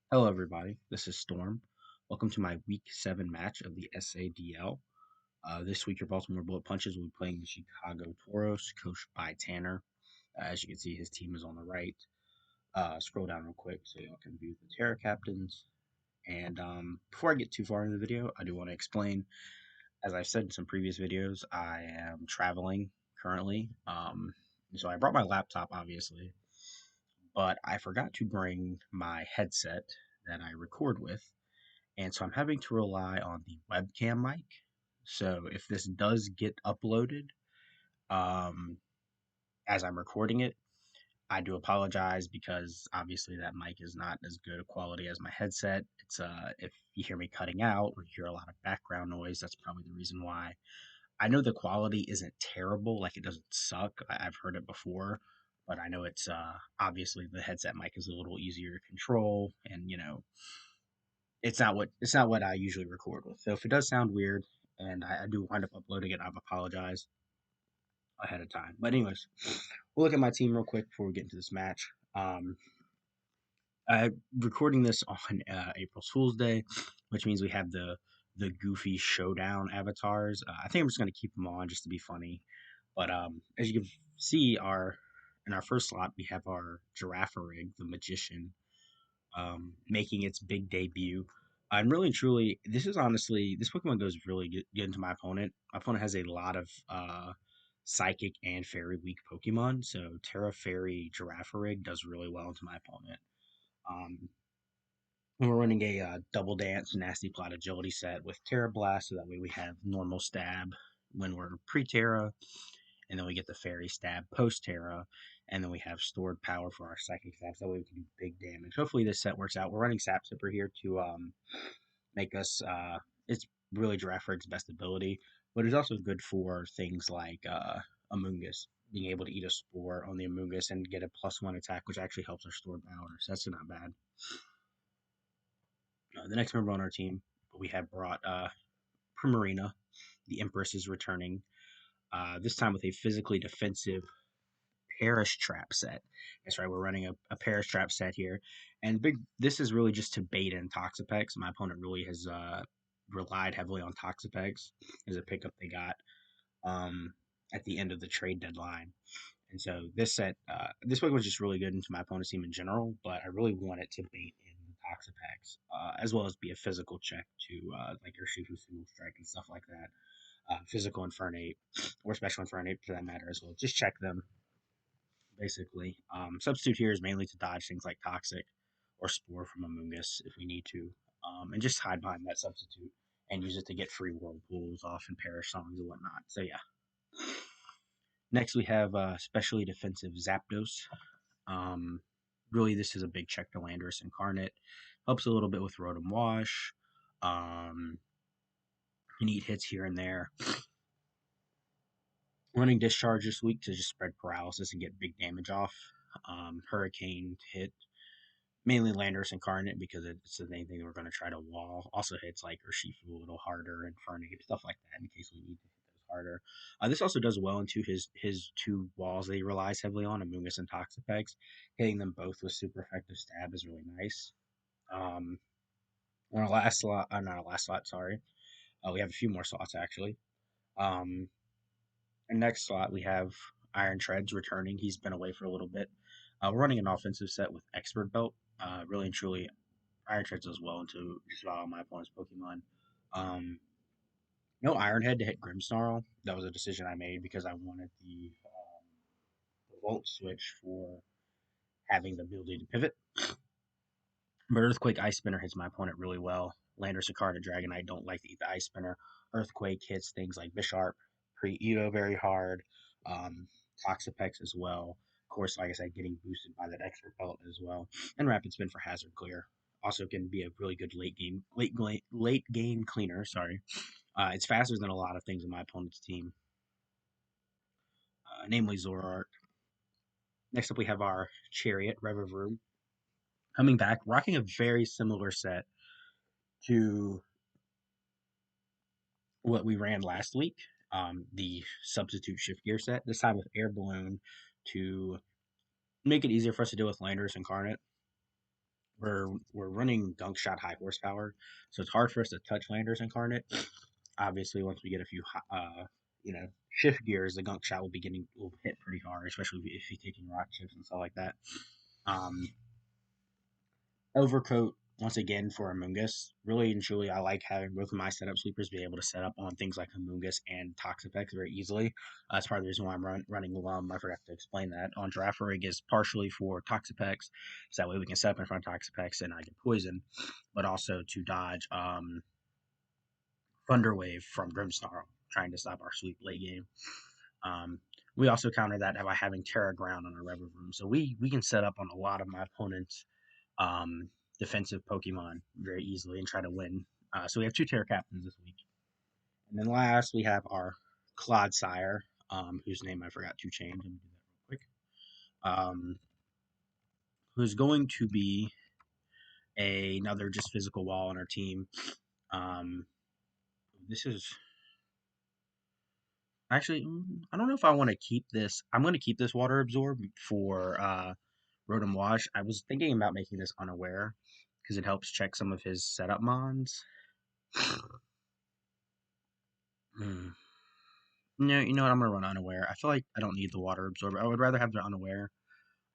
Hello, everybody. This is Storm. Welcome to my Week 7 match of the SADL. This week, your Baltimore Bullet Punches will be playing the Chicago Tauros, coached by Tanner. As you can see, his team is on the right. Scroll down real quick so y'all can view the Terra captains. And before I get too far into the video, I do want to explain, as I've said in some previous videos, I am traveling currently. So I brought my laptop, obviously, but I forgot to bring my headset that I record with. And so I'm having to rely on the webcam mic. So if this does get uploaded um, as I'm recording it, I do apologize because obviously that mic is not as good a quality as my headset. It's if you hear me cutting out or you hear a lot of background noise, that's probably the reason why. I know the quality isn't terrible, like it doesn't suck. I've heard it before, but I know it's obviously the headset mic is a little easier to control, and it's not what I usually record with. So if it does sound weird and I do wind up uploading it, I apologize ahead of time. But anyways, we'll look at my team real quick before we get into this match. I'm recording this on April Fool's Day, which means we have the goofy showdown avatars. I think I'm just gonna keep them on just to be funny. But as you can see, our in our first slot we have our Giraffarig, the magician, making its big debut. And really and truly, this Pokemon goes really good into my opponent. My opponent has a lot of psychic and fairy weak Pokemon, so Terra Fairy Girafarig does really well into my opponent. Um, and we're running a double dance nasty plot agility set with Terra Blast, so that way we have normal stab when we're pre Terra, and then we get the fairy stab post Terra, and then we have stored power for our psychic stabs. That way we can do big damage. Hopefully this set works out. We're running Sap Sipper here to make us. It's really Giraffrig's best ability, but it's also good for things like Amoonguss. Being able to eat a spore on the Amoonguss and get a +1 attack, which actually helps our stored power. So that's not bad. The next member on our team, we have brought Primarina. The Empress is returning. This time with a physically defensive Parish Trap set. That's right, we're running a Parish Trap set here. And this is really just to bait in Toxapex. My opponent really has relied heavily on Toxapex as a pickup they got um, at the end of the trade deadline. And so this one was just really good into my opponent's team in general, but I really want it to bait in Toxapex, as well as be a physical check to like your Shifu Single Strike and stuff like that. Physical Infernape, or Special Infernape for that matter as well. Just check them basically. Substitute here is mainly to dodge things like Toxic or Spore from Amoonguss if we need to, and just hide behind that substitute and use it to get free whirlpools off and Parish songs and whatnot. So yeah. Next we have specially defensive Zapdos. Um, really, this is a big check to Landorus Incarnate. Helps a little bit with Rotom Wash. Um, Neat hits here and there. Running Discharge this week to just spread paralysis and get big damage off. Hurricane hit mainly Landorus Incarnate because it's the main thing we're going to try to wall. Also hits like Urshifu a little harder and Infernape, stuff like that in case we need to hit those harder. This also does well into his two walls that he relies heavily on, Amoonguss and Toxapex. Hitting them both with super effective stab is really nice. On our last slot, not our last slot, sorry. We have a few more slots actually. Um, and next slot we have Iron Treads returning. He's been away for a little bit. We're running an offensive set with Expert Belt. Really and truly, Iron Treads does well into just about all my opponent's Pokemon. Um, no Iron Head to hit Grimmsnarl. That was a decision I made because I wanted the Volt switch for having the ability to pivot. But Earthquake Ice Spinner hits my opponent really well. Landorus Incarnate Dragonite don't like to eat the Ice Spinner. Earthquake hits things like Bisharp, Pre-Evo very hard. Um, Toxapex as well. Of course, like I said, getting boosted by that extra belt as well. And Rapid Spin for Hazard Clear. Also can be a really good late game cleaner. Sorry, it's faster than a lot of things in my opponent's team, namely Zoroark. Next up, we have our Chariot Revavroom coming back, rocking a very similar set to what we ran last week. The substitute shift gear set, this time with Air Balloon to make it easier for us to deal with Landorus Incarnate. we're running gunk shot high horsepower, so it's hard for us to touch landers incarnate. Obviously, once we get a few shift gears, the gunk shot will hit pretty hard, especially if you're taking rock chips and stuff like that. Um, Overcoat, once again, for Amoonguss. Really and truly, I like having both of my setup sweepers be able to set up on things like Amoonguss and Toxapex very easily. That's part of the reason why I'm running Lum. I forgot to explain that. On Giraffe Rig is partially for Toxapex, so that way we can set up in front of Toxapex and I get poison, but also to dodge Thunderwave from Grimmsnarl, trying to stop our sweep late game. Um, we also counter that by having Terra Ground on our Rever Room, so we can set up on a lot of my opponents' um, defensive Pokemon very easily and try to win. So we have two Terra Captains this week. And then last, we have our Clod Sire, whose name I forgot to change. Let me do that real quick. Who's going to be another just physical wall on our team. Um, this is actually, I don't know if I want to keep this. I'm going to keep this Water Absorb for Rotom Wash. I was thinking about making this unaware because it helps check some of his setup mons. Hmm. No, you know what? I'm gonna run unaware. I feel like I don't need the water absorber. I would rather have the unaware.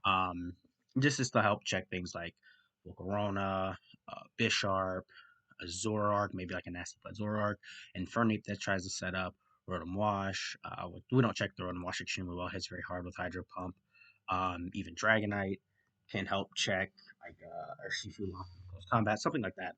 Um, just is to help check things like Volcarona, Bisharp, a Zoroark, maybe like a nasty blood Zoroark, and Fernape that tries to set up Rotom Wash. We don't check the Rotom Wash extremely well. Hits very hard with Hydro Pump. Even Dragonite can help check like or Shifu Lock in close combat, something like that.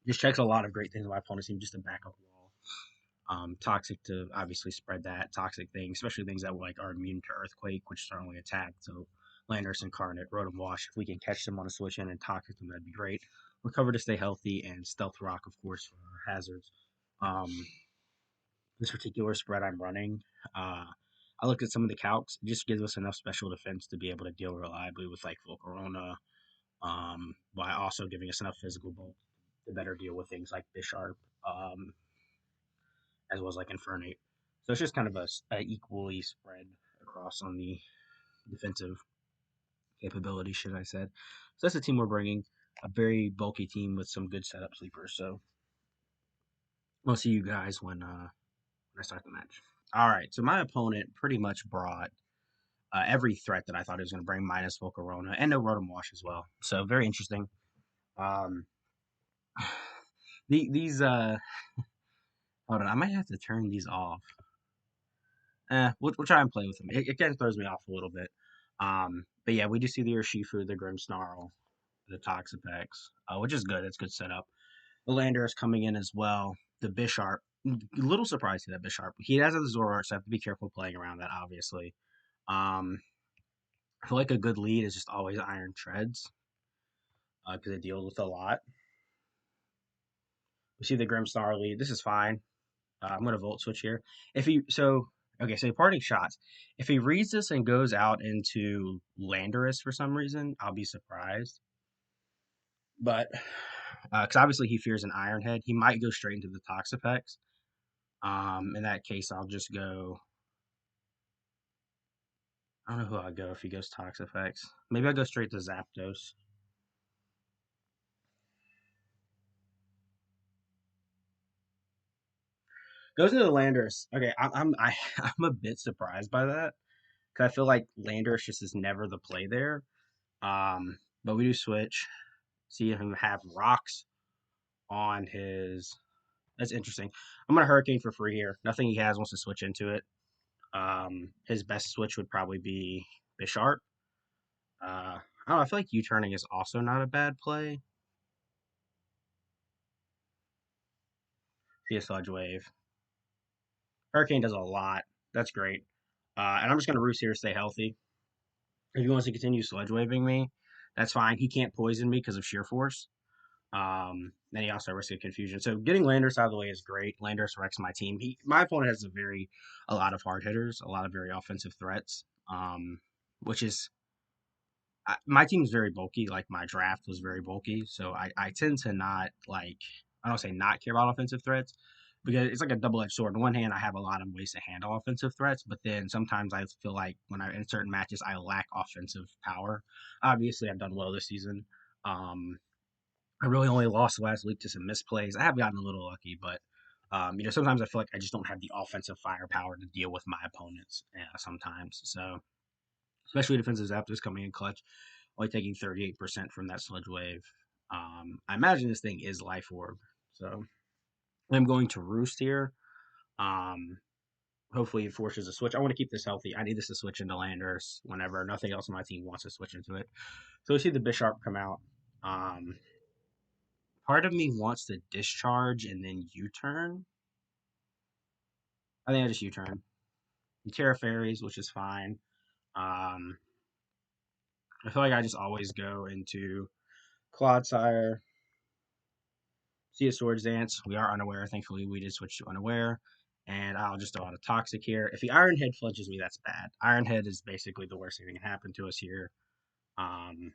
Just checks a lot of great things on my opponent's team just to back up the wall. Toxic to obviously spread that toxic thing, especially things that like are immune to Earthquake, which are only attack. So Landorus Incarnate, Rotom Wash, if we can catch them on a switch in and toxic them, that'd be great. Recover to stay healthy, and Stealth Rock, of course, for our hazards. Um, this particular spread I'm running, I looked at some of the calcs. It just gives us enough special defense to be able to deal reliably with like Volcarona, while also giving us enough physical bulk to better deal with things like Bisharp, um, as well as like Infernape. So it's just kind of a equally spread across on the defensive capability, should I said. So that's the team we're bringing. A very bulky team with some good setup sleepers. So we'll see you guys when I start the match. All right. So my opponent pretty much brought every threat that I thought he was going to bring, minus Volcarona and no Rotom Wash as well. So very interesting. Um, these hold on, I might have to turn these off. We'll try and play with them. It kind of throws me off a little bit. But yeah, we do see the Urshifu, the Grimmsnarl, the Toxapex, which is good. It's good setup. The Landorus coming in as well. The Bisharp. A little surprised to that Bisharp. He has a Zoroark, so I have to be careful playing around that, obviously. I feel like a good lead is just always Iron Treads, because it deals with a lot. We see the Grimmsnarl lead. This is fine. I'm going to Volt Switch here. So parting shots. If he reads this and goes out into Landorus for some reason, I'll be surprised. But because obviously he fears an Iron Head, he might go straight into the Toxapex. In that case, I'll just go. I don't know who I'll go if he goes Toxapex. Maybe I'll go straight to Zapdos. Goes into the Landorus. Okay, I'm a bit surprised by that because I feel like Landorus just is never the play there. But we do switch. See him have rocks on his. That's interesting. I'm gonna Hurricane for free here. Nothing he has wants to switch into it. His best switch would probably be Bisharp. I don't know. I feel like U-turning is also not a bad play. See a Sludge Wave. Hurricane does a lot. That's great. And I'm just gonna Roost here to stay healthy. If he wants to continue Sludge Waving me, that's fine. He can't poison me because of Sheer Force. Then he also risk of confusion. So getting Landorus out of the way is great. Landorus wrecks my team. My opponent has a lot of hard hitters, a lot of very offensive threats. Which is my team's very bulky. Like my draft was very bulky, so I tend to not like I don't say not care about offensive threats because it's like a double-edged sword. On one hand, I have a lot of ways to handle offensive threats, but then sometimes I feel like when I in certain matches I lack offensive power. Obviously, I've done well this season. I really only lost last week to some misplays. I have gotten a little lucky, but sometimes I feel like I just don't have the offensive firepower to deal with my opponents sometimes. So, especially defensive Zapdos coming in clutch, only taking 38% from that Sludge Wave. I imagine this thing is Life Orb. So, I'm going to Roost here. Um, Hopefully, it forces a switch. I want to keep this healthy. I need this to switch into Landers whenever nothing else on my team wants to switch into it. So, we see the Bisharp come out. Um, Part of me wants to discharge and then U-turn. I think I just U-turn. Terra Fairies, which is fine. Um, I feel like I just always go into Clodsire, see a Swords Dance. We are unaware. Thankfully, we did switch to unaware. And I'll just throw out a Toxic here. If the Iron Head flinches me, that's bad. Iron Head is basically the worst thing that can happen to us here. Um,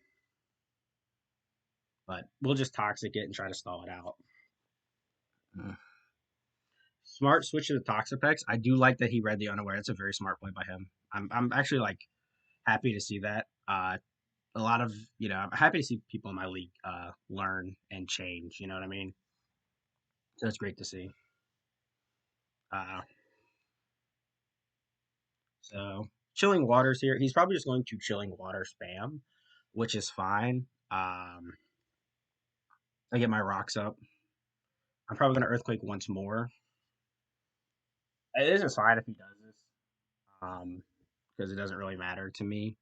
but we'll just Toxic it and try to stall it out. Smart switch to the Toxapex. I do like that he read the unaware. That's a very smart play by him. I'm actually like happy to see that. A lot of I'm happy to see people in my league learn and change. You know what I mean? So that's great to see. Uh, so chilling waters here. He's probably just going to chilling water spam, which is fine. I get my rocks up. I'm probably going to earthquake once more. It isn't fine if he does this, because it doesn't really matter to me.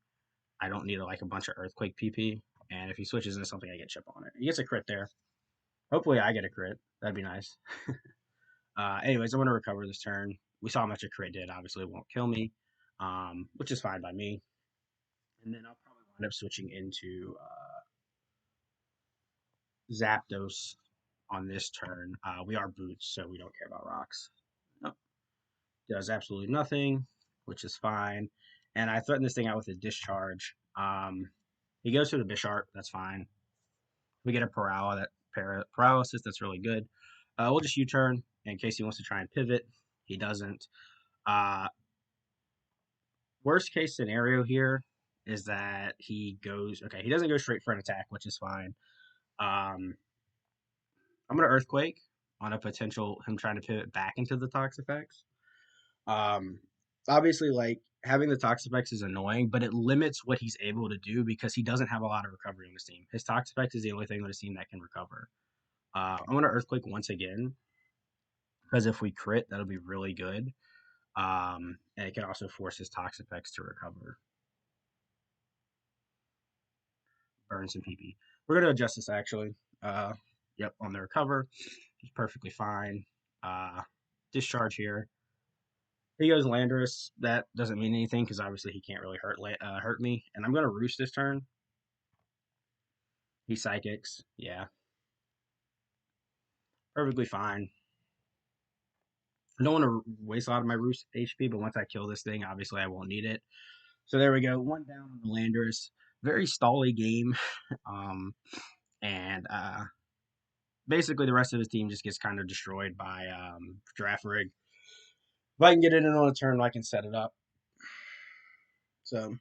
I don't need like a bunch of earthquake PP, and if he switches into something, I get chip on it. He gets a crit there. Hopefully, I get a crit. That'd be nice. Anyways, I want to recover this turn. We saw how much a crit did. Obviously, it won't kill me, which is fine by me. And then I'll probably wind up switching into Zapdos on this turn. We are boots, so we don't care about rocks. Nope. Does absolutely nothing, which is fine. And I threaten this thing out with a discharge. He goes to the Bisharp. That's fine. We get a paralysis. That's really good. We'll just U-turn in case he wants to try and pivot. He doesn't. Uh, Worst case scenario here is that he goes. Okay, he doesn't go straight for an attack, which is fine. I'm gonna Earthquake on a potential him trying to pivot back into the Toxapex. Um, Obviously, like having the Toxapex is annoying, but it limits what he's able to do because he doesn't have a lot of recovery on his team. His Toxapex is the only thing on his team that can recover. I'm gonna Earthquake once again because if we crit, that'll be really good. And it can also force his Toxapex to recover. Burn some PP. We're gonna adjust this actually. Yep, on the recover, he's perfectly fine. Discharge here. He goes Landorus. That doesn't mean anything because obviously he can't really hurt me. And I'm gonna Roost this turn. He Psychics. Yeah, perfectly fine. I don't want to waste a lot of my Roost HP, but once I kill this thing, obviously I won't need it. So there we go. One down on the Landorus. Very stally game. And basically the rest of his team just gets kind of destroyed by Draft Rig. If I can get it in on a turn, I can set it up. So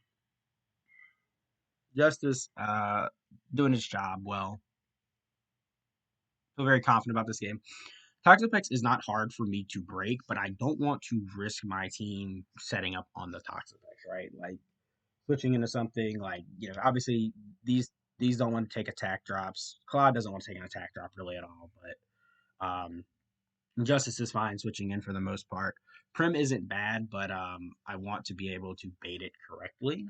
Justice doing his job well. Feel very confident about this game. Toxapex is not hard for me to break, but I don't want to risk my team setting up on the Toxapex, right? Like switching into something like, obviously these don't want to take attack drops. Clod doesn't want to take an attack drop really at all, but Justice is fine switching in for the most part. Prim isn't bad, but I want to be able to bait it correctly.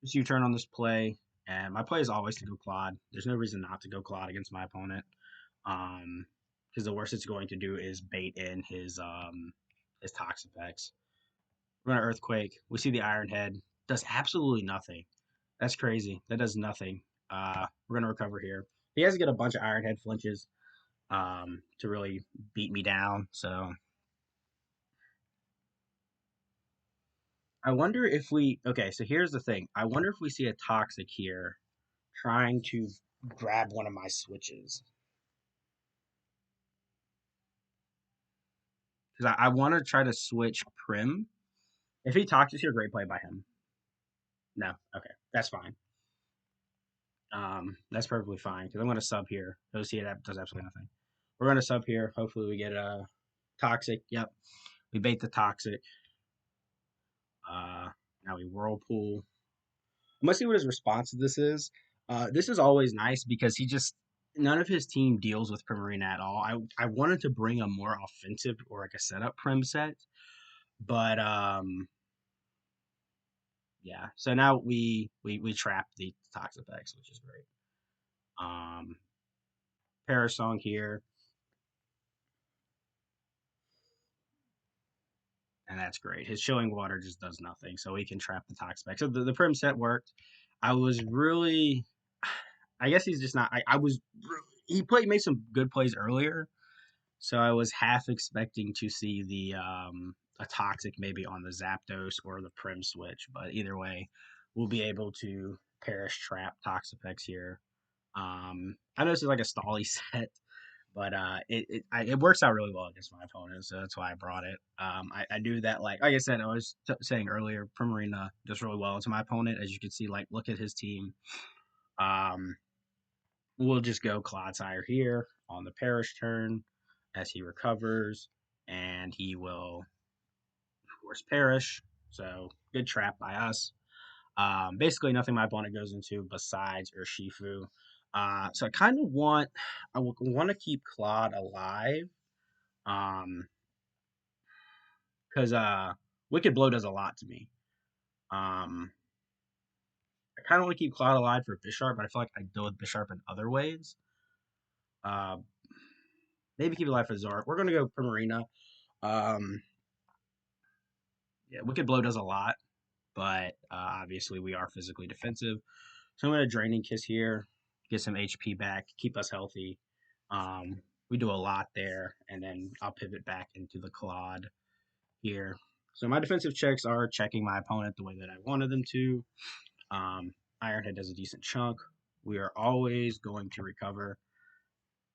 Just U-turn on this play, and my play is always to go Clod. There's no reason not to go Clod against my opponent, because the worst it's going to do is bait in his Toxapex. We're gonna Earthquake. We see the Iron Head. Does absolutely nothing. That's crazy. That does nothing. We're gonna recover here. He has to get a bunch of Iron Head flinches to really beat me down. So I wonder if we. Okay, so here's the thing. I wonder if we see a Toxic here trying to grab one of my switches. Because I want to try to switch Prim. If he Toxics here, great play by him. No, okay, that's fine. That's perfectly fine because I'm going to sub here. You'll see that does absolutely nothing. We're going to sub here. Hopefully we get a toxic. Yep, we bait the toxic. Uh, Now we whirlpool. I'm gonna see what his response to this is. This is always nice because he just none of his team deals with Primarina at all. I wanted to bring a more offensive or like a setup Prim set, but yeah. So now we trap the Toxapex, which is great. Um, Parasong here, and that's great. His Chilling Water just does nothing, so we can trap the Toxapex. So the Prim set worked. I was really, I guess he's just not. I was he made some good plays earlier. So I was half expecting to see the a toxic maybe on the Zapdos or the Prim switch, but either way, we'll be able to Perish Trap Toxapex here. I know this is like a stally set, but it works out really well against my opponent, so that's why I brought it. I do that like I said, I was saying earlier, Primarina does really well into my opponent. As you can see, like look at his team. Um, we'll just go Clod Sire here on the Perish turn as he recovers, and he will, of course, perish. So good trap by us. Basically, nothing my opponent goes into besides Urshifu. So I kind of want to keep Claude alive, um, because Wicked Blow does a lot to me. I kind of want to keep Claude alive for Bisharp, but I feel like I deal with Bisharp in other ways. Uh, Maybe keep it alive for Zard. We're gonna go Primarina. Um, yeah, Wicked Blow does a lot, but obviously we are physically defensive. So I'm going to Draining Kiss here, get some HP back, keep us healthy. We do a lot there, and then I'll pivot back into the Clod here. So my defensive checks are checking my opponent the way that I wanted them to. Ironhead does a decent chunk. We are always going to recover.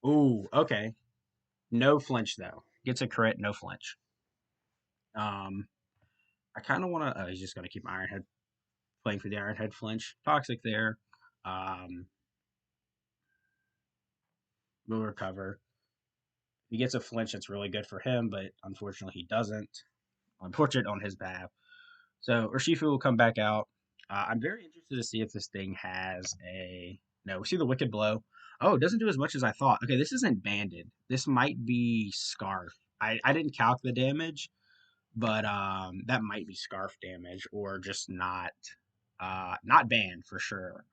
Ooh, okay. No flinch though. Gets a crit, no flinch. Um, I kind of want to. He's just going to keep Ironhead playing for the Ironhead flinch. Toxic there. Um, will recover. He gets a flinch that's really good for him, but unfortunately he doesn't. Unfortunate on his behalf. So Urshifu will come back out. I'm very interested to see if this thing has a. No, we see the Wicked Blow. Oh, it doesn't do as much as I thought. Okay, this isn't banded. This might be Scarf. I didn't calc the damage, but that might be Scarf damage or just not banned for sure.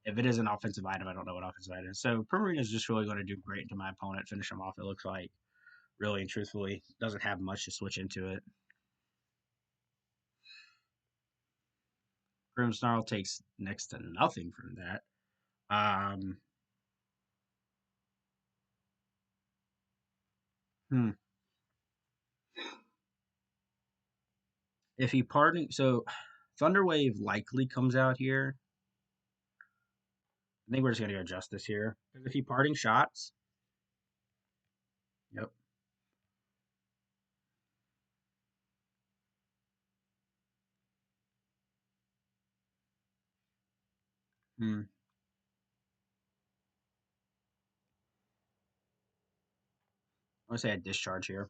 If it is an offensive item, I don't know what offensive item is. So Primarina is just really going to do great into my opponent, finish him off, it looks like. Really and truthfully, doesn't have much to switch into it. Grimmsnarl takes next to nothing from that. Um, hmm. If he pardon, so Thunderwave likely comes out here. I think we're just gonna go Justice here. If he parting shots, yep. Hmm. I'm gonna say a discharge here.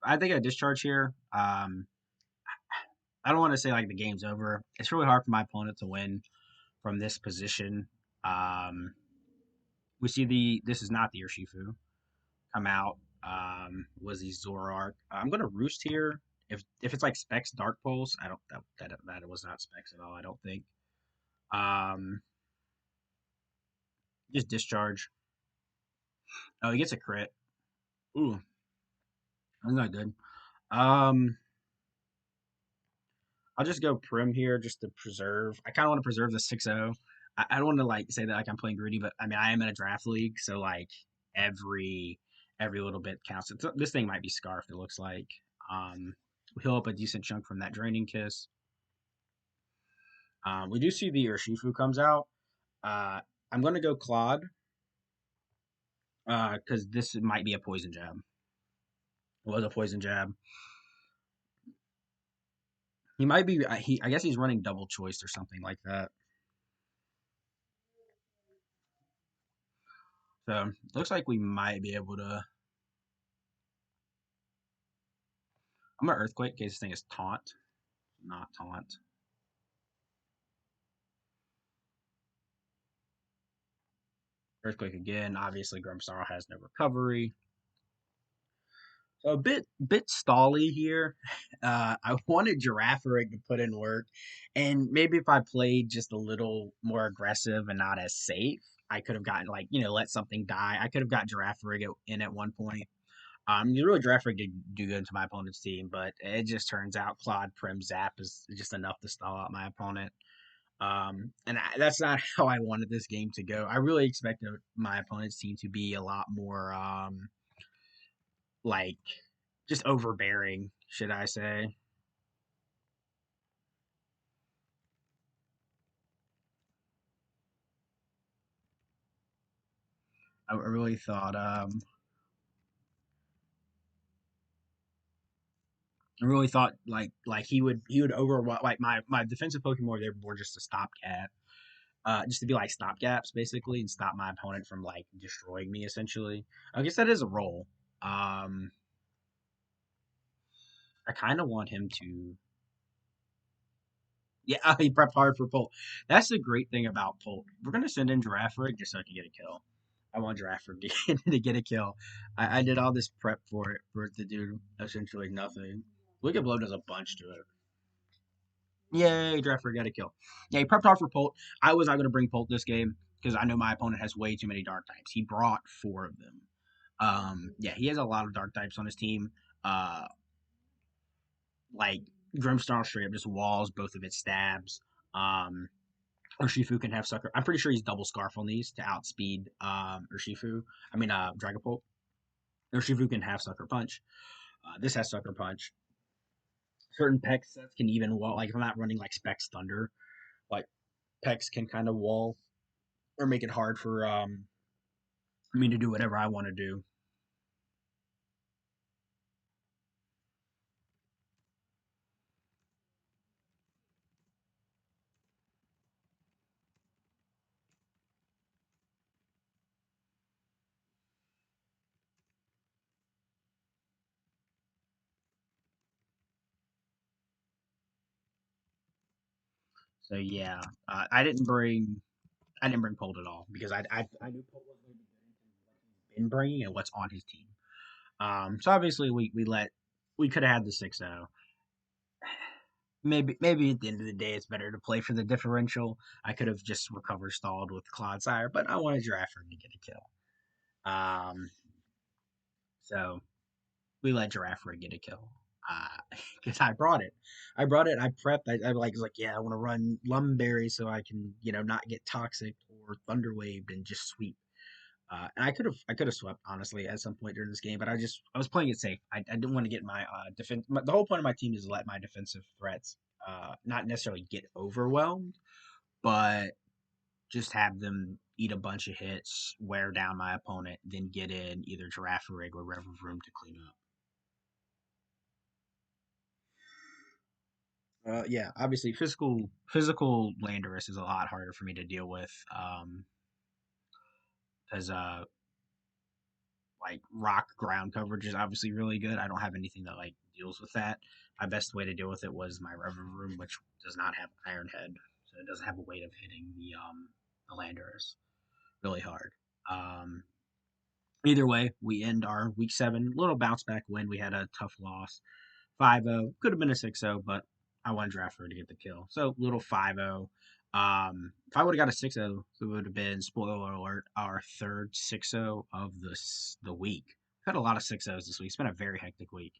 I think a discharge here. I don't want to say like the game's over. It's really hard for my opponent to win from this position. Um, we see this is not the Urshifu come out. Was the Zoroark? I'm gonna roost here. If it's like Specs Dark Pulse, I don't that it was not Specs at all. I don't think. Um, just discharge. Oh, he gets a crit. Ooh, that's not good. Um, I'll just go Prim here just to preserve. I kind of want to preserve the 6-0. I don't want to like say that like I'm playing greedy, but I mean I am in a draft league, so like every every little bit counts. This thing might be Scarf. It looks like. Um, we heal up a decent chunk from that Draining Kiss. We do see the Urshifu comes out. Uh, I'm gonna go Clod, because this might be a poison jab. It was a poison jab. He might be. I guess he's running double choice or something like that. So it looks like we might be able to. I'm gonna earthquake in case this thing is taunt, not taunt. Earthquake again. Obviously, Grimmsnarl has no recovery. So a bit stally here. I wanted Girafarig to put in work, and maybe if I played just a little more aggressive and not as safe, I could have gotten like let something die. I could have got Girafarig in at one point. You really Girafarig did do good to my opponent's team, but it just turns out Clod Prim Zap is just enough to stall out my opponent. That's not how I wanted this game to go. I really expected my opponent's team to be a lot more like just overbearing, should I say? I really thought like he would over like my defensive Pokemon they were just a stopgap. Just to be like stopgaps basically and stop my opponent from like destroying me essentially. I guess that is a role. Um I kind of want him to yeah, he prepped hard for Polt. That's the great thing about Polt. We're gonna send in Girafarig just so I can get a kill. I want Girafarig to get a kill. I did all this prep for it to do essentially nothing. Wicked Blow does a bunch to it. Yay, Girafarig got a kill. Yeah, he prepped hard for Polt. I was not gonna bring Polt this game because I know my opponent has way too many dark types. He brought four of them. Yeah, he has a lot of dark types on his team. Uh, like Grimmsnarl straight up just walls both of its stabs. Urshifu can have sucker. I'm pretty sure he's double scarf on these to outspeed Urshifu. I mean Dragapult. Urshifu can have sucker punch. This has sucker punch. Certain Pex sets can even wall like if I'm not running like Specs Thunder, like Pex can kind of wall or make it hard for me to do whatever I want to do. So yeah, I didn't bring Pold at all because I knew Pold was going to be good into what he's been bringing and what's on his team. So obviously we could have had the 6-0. Maybe at the end of the day it's better to play for the differential. I could have just recover stalled with Clodsire, but I wanted Girafford to get a kill. So we let Girafford get a kill. Because I brought it. I prepped. I was like, yeah, I want to run Lumberry so I can, not get toxic or Thunderwaved and just sweep. And I could have swept honestly at some point during this game, but I was playing it safe. I didn't want to get my defense. The whole point of my team is to let my defensive threats not necessarily get overwhelmed, but just have them eat a bunch of hits, wear down my opponent, then get in either Girafarig or River Room to clean up. Yeah, obviously physical Landorus is a lot harder for me to deal with because like rock ground coverage is obviously really good. I don't have anything that like deals with that. My best way to deal with it was my Rever Room, which does not have Iron Head, so it doesn't have a way of hitting the Landorus really hard. Um, Either way, we end our week 7 little bounce back win. We had a tough loss, 5-0. Could have been a 6-0, but I wanted Draftford to get the kill. So little 5-0. If I would have got a 6-0, it would have been spoiler alert our third 6-0 of the week. We've had a lot of 6-0s this week. It's been a very hectic week.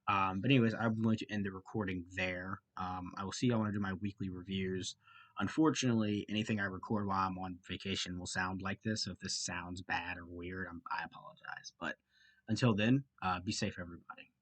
But anyways, I'm going to end the recording there. I will see y'all when I do my weekly reviews. Unfortunately, anything I record while I'm on vacation will sound like this. So if this sounds bad or weird, I apologize. But until then, be safe, everybody.